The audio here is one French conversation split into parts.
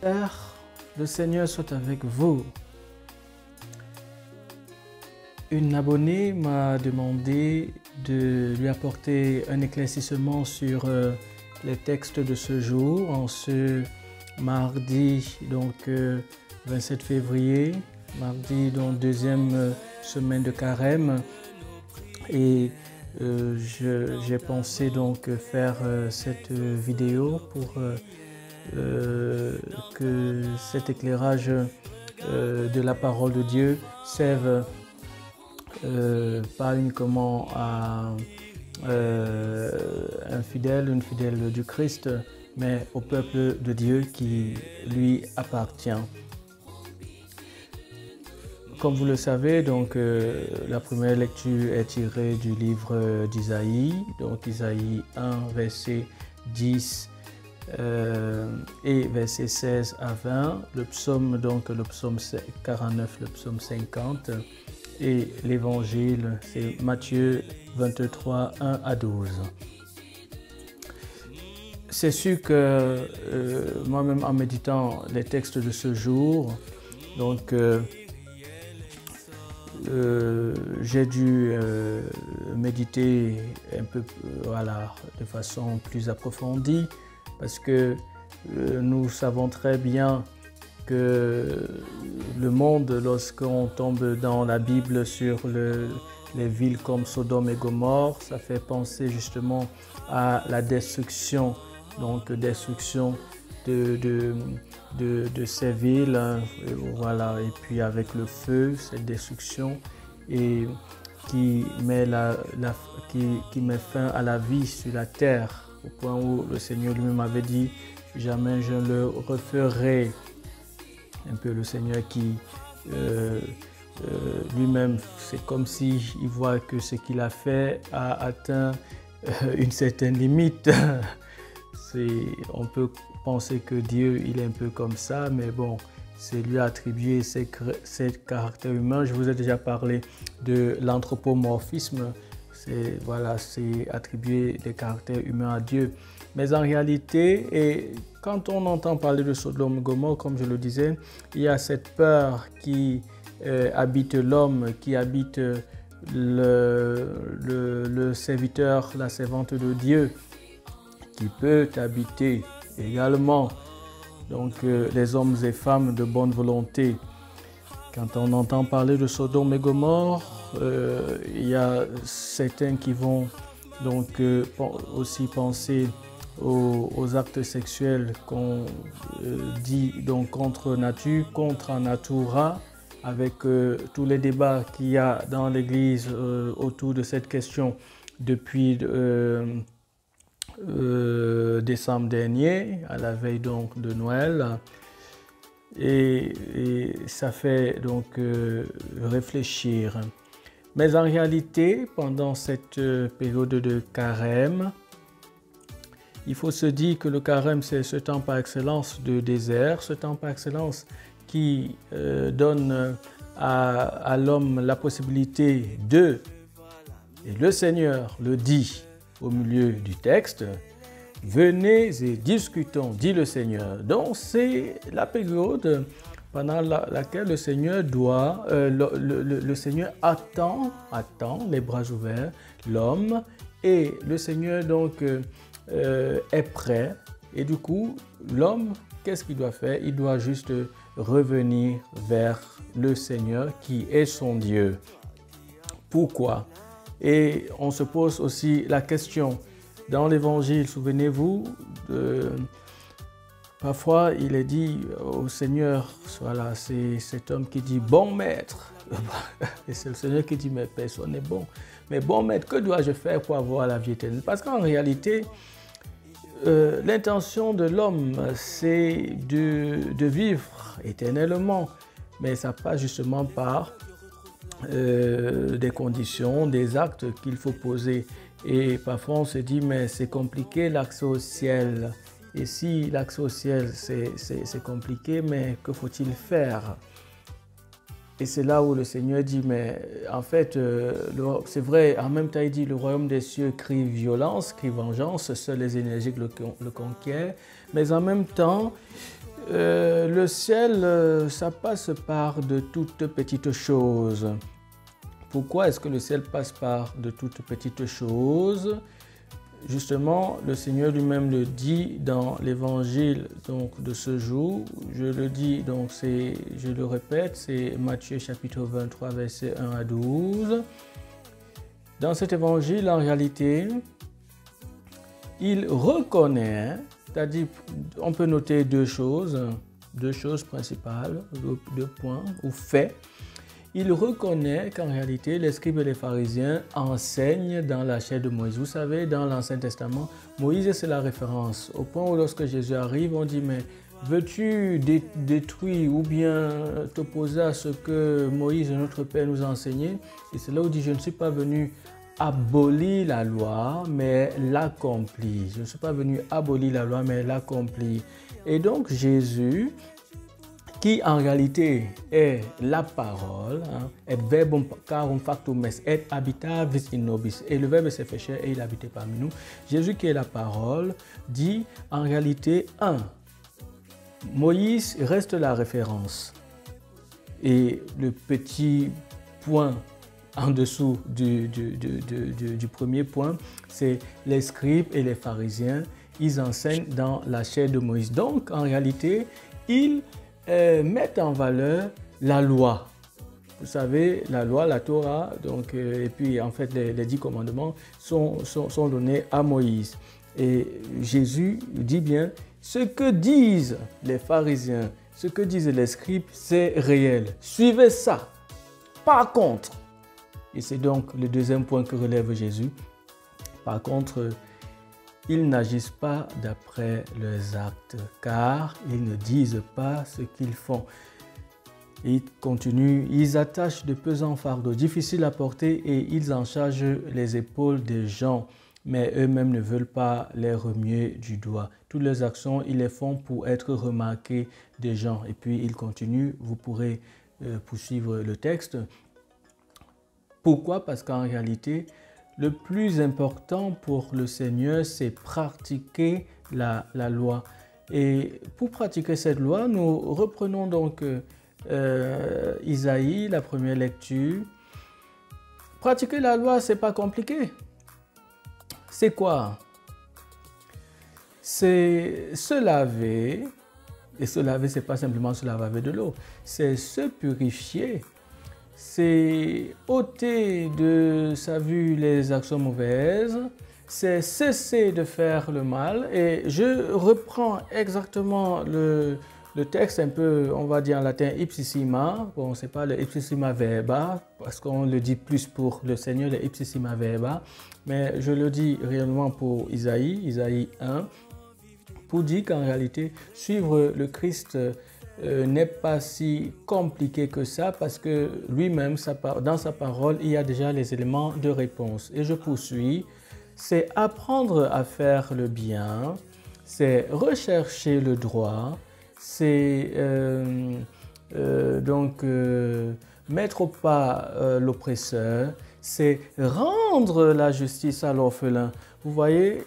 Père, le Seigneur soit avec vous. Une abonnée m'a demandé de lui apporter un éclaircissement sur les textes de ce jour, en ce mardi 27 février, mardi deuxième semaine de carême. Et j'ai pensé donc faire cette vidéo pour que cet éclairage de la parole de Dieu serve pas uniquement à un fidèle, une fidèle du Christ, mais au peuple de Dieu qui lui appartient. Comme vous le savez, la première lecture est tirée du livre d'Isaïe, donc Isaïe 1, verset 10 et verset 16 à 20, le psaume 49, le psaume 50 et l'évangile c'est Matthieu 23, 1 à 12. C'est sûr que moi-même en méditant les textes de ce jour, j'ai dû méditer un peu de façon plus approfondie parce que nous savons très bien que le monde, lorsqu'on tombe dans la Bible sur les villes comme Sodome et Gomorrhe, ça fait penser justement à la destruction, de ces villes, et puis avec le feu, cette destruction, et qui met fin à la vie sur la terre, au point où le Seigneur lui-même avait dit « Jamais je ne le referai ». Un peu le Seigneur qui lui-même, c'est comme s'il voit que ce qu'il a fait a atteint une certaine limite. On peut penser que Dieu, il est un peu comme ça, mais bon, c'est lui attribuer ses caractères humains. Je vous ai déjà parlé de l'anthropomorphisme. C'est attribuer des caractères humains à Dieu. Mais en réalité, et quand on entend parler de Sodome et Gomorrhe, comme je le disais, il y a cette peur qui habite l'homme, qui habite le serviteur, la servante de Dieu, qui peut habiter également les hommes et femmes de bonne volonté. Quand on entend parler de Sodome et Gomorrhe, il y a certains qui vont aussi penser aux actes sexuels qu'on dit contre nature, contre natura, avec tous les débats qu'il y a dans l'Église autour de cette question depuis décembre dernier, à la veille de Noël. Et ça fait réfléchir. Mais en réalité, pendant cette période de carême, il faut se dire que le carême, c'est ce temps par excellence de désert, ce temps par excellence qui donne à l'homme la possibilité et le Seigneur le dit au milieu du texte, « Venez et discutons, dit le Seigneur ». Donc c'est la période pendant laquelle le Seigneur le Seigneur attend les bras ouverts l'homme, et le Seigneur est prêt, et du coup l'homme, qu'est-ce qu'il doit faire? Il doit juste revenir vers le Seigneur qui est son Dieu. Pourquoi? Et on se pose aussi la question, dans l'Évangile, souvenez-vous, parfois il est dit au Seigneur, c'est cet homme qui dit « Bon maître ». Et c'est le Seigneur qui dit « Mais personne n'est bon ». Mais bon maître, que dois-je faire pour avoir la vie éternelle? Parce qu'en réalité, l'intention de l'homme, c'est de vivre éternellement. Mais ça passe justement par des conditions, des actes qu'il faut poser. Et parfois on se dit, mais c'est compliqué l'accès au ciel. Et si l'accès au ciel, c'est compliqué, mais que faut-il faire? Et c'est là où le Seigneur dit, mais en fait, c'est vrai, en même temps il dit, le royaume des cieux crie violence, crie vengeance, seuls les énergiques le conquièrent. Mais en même temps, Le ciel, ça passe par de toutes petites choses. Pourquoi est-ce que le ciel passe par de toutes petites choses? Justement, le Seigneur lui-même le dit dans l'évangile de ce jour. Je le dis, donc je le répète, c'est Matthieu chapitre 23, versets 1 à 12. Dans cet évangile, en réalité, il reconnaît, c'est-à-dire, on peut noter deux choses principales, deux points ou faits. Il reconnaît qu'en réalité, les scribes et les pharisiens enseignent dans la chair de Moïse. Vous savez, dans l'Ancien Testament, Moïse, c'est la référence. Au point où lorsque Jésus arrive, on dit, mais veux-tu détruire ou bien t'opposer à ce que Moïse, notre Père, nous a enseigné? Et c'est là où il dit, je ne suis pas venu abolir la loi, mais l'accomplir. Je ne suis pas venu abolir la loi, mais l'accomplir. Et donc, Jésus, qui en réalité est la parole, et verbum carum factum est, et habitavit in nobis, et le Verbe s'est fait chair et il habitait parmi nous. Jésus qui est la parole dit en réalité, Moïse reste la référence. Et le petit point en dessous du premier point, c'est les scribes et les pharisiens, ils enseignent dans la chair de Moïse. Donc en réalité, ils mettent en valeur la loi. Vous savez, la loi, la Torah, donc, et puis en fait les 10 commandements sont donnés à Moïse. Et Jésus dit bien, ce que disent les pharisiens, ce que disent les scribes, c'est réel. Suivez ça. Par contre, et c'est donc le deuxième point que relève Jésus, par contre, ils n'agissent pas d'après leurs actes, car ils ne disent pas ce qu'ils font. Ils continuent, ils attachent de pesants fardeaux difficiles à porter et ils en chargent les épaules des gens, mais eux-mêmes ne veulent pas les remuer du doigt. Toutes leurs actions, ils les font pour être remarqués des gens. Et puis ils continuent, vous pourrez poursuivre le texte. Pourquoi? Parce qu'en réalité, le plus important pour le Seigneur, c'est pratiquer la loi. Et pour pratiquer cette loi, nous reprenons donc Isaïe, la première lecture. Pratiquer la loi, c'est pas compliqué. C'est quoi? C'est se laver. Et se laver, c'est pas simplement se laver avec de l'eau. C'est se purifier. C'est ôter de sa vue les actions mauvaises, c'est cesser de faire le mal. Et je reprends exactement le texte un peu, on va dire en latin, ipsissima. Bon, c'est pas le ipsissima verba, parce qu'on le dit plus pour le Seigneur, le ipsissima verba. Mais je le dis réellement pour Isaïe 1, pour dire qu'en réalité, suivre le Christ n'est pas si compliqué que ça parce que lui-même, dans sa parole, il y a déjà les éléments de réponse. Et je poursuis, c'est apprendre à faire le bien, c'est rechercher le droit, c'est mettre au pas l'oppresseur, c'est rendre la justice à l'orphelin. Vous voyez,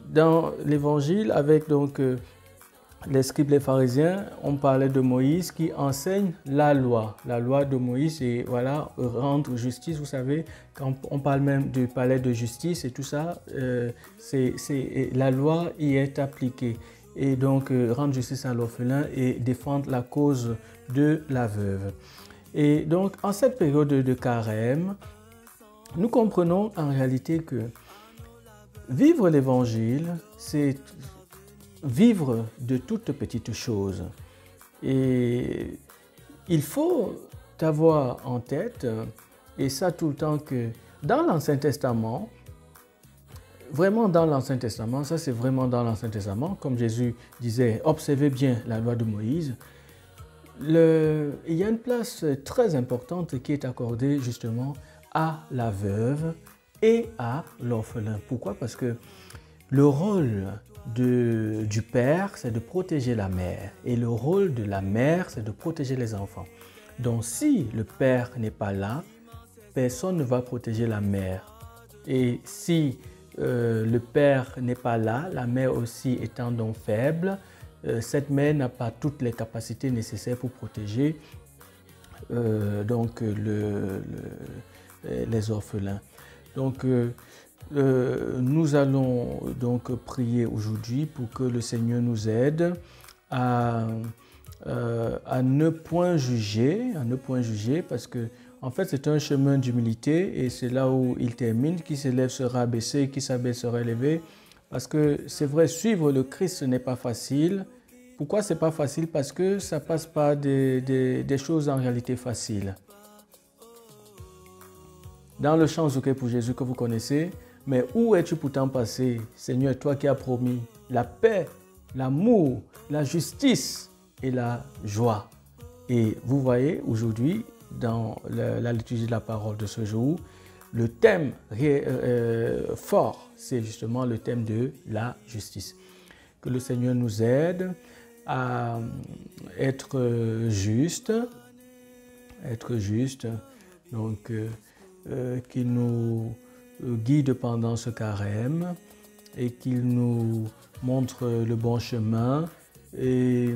dans l'évangile, avec donc les scribes, les pharisiens, on parlait de Moïse qui enseigne la loi de Moïse et voilà, rendre justice. Vous savez, quand on parle même du palais de justice et tout ça, la loi y est appliquée. Et donc, rendre justice à l'orphelin et défendre la cause de la veuve. Et donc, en cette période de carême, nous comprenons en réalité que vivre l'évangile, c'est vivre de toutes petites choses. Et il faut avoir en tête, et ça tout le temps, que dans l'Ancien Testament, vraiment dans l'Ancien Testament, ça c'est vraiment dans l'Ancien Testament, comme Jésus disait, observez bien la loi de Moïse, il y a une place très importante qui est accordée justement à la veuve et à l'orphelin. Pourquoi? Parce que le rôle du père, c'est de protéger la mère. Et le rôle de la mère, c'est de protéger les enfants. Donc si le père n'est pas là, personne ne va protéger la mère. Et si le père n'est pas là, la mère aussi étant donc faible, cette mère n'a pas toutes les capacités nécessaires pour protéger donc, les orphelins. Donc, nous allons donc prier aujourd'hui pour que le Seigneur nous aide à ne point juger, parce que en fait c'est un chemin d'humilité et c'est là où il termine, qui s'élève sera abaissé, qui s'abaisse sera élevé, parce que c'est vrai, suivre le Christ ce n'est pas facile. Pourquoi c'est pas facile? Parce que ça passe par des choses en réalité faciles. Dans le chant Zouké pour Jésus que vous connaissez, mais où es-tu pourtant passé, Seigneur, toi qui as promis la paix, l'amour, la justice et la joie? Et vous voyez aujourd'hui, dans la liturgie de la parole de ce jour, le thème fort, c'est justement le thème de la justice. Que le Seigneur nous aide à être juste, donc qu'il nous guide pendant ce carême et qu'il nous montre le bon chemin et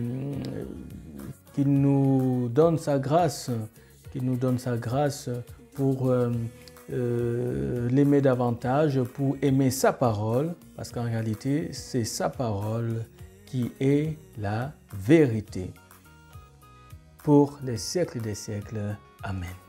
qu'il nous donne sa grâce, pour l'aimer davantage, pour aimer sa parole, parce qu'en réalité, c'est sa parole qui est la vérité. Pour les siècles des siècles. Amen.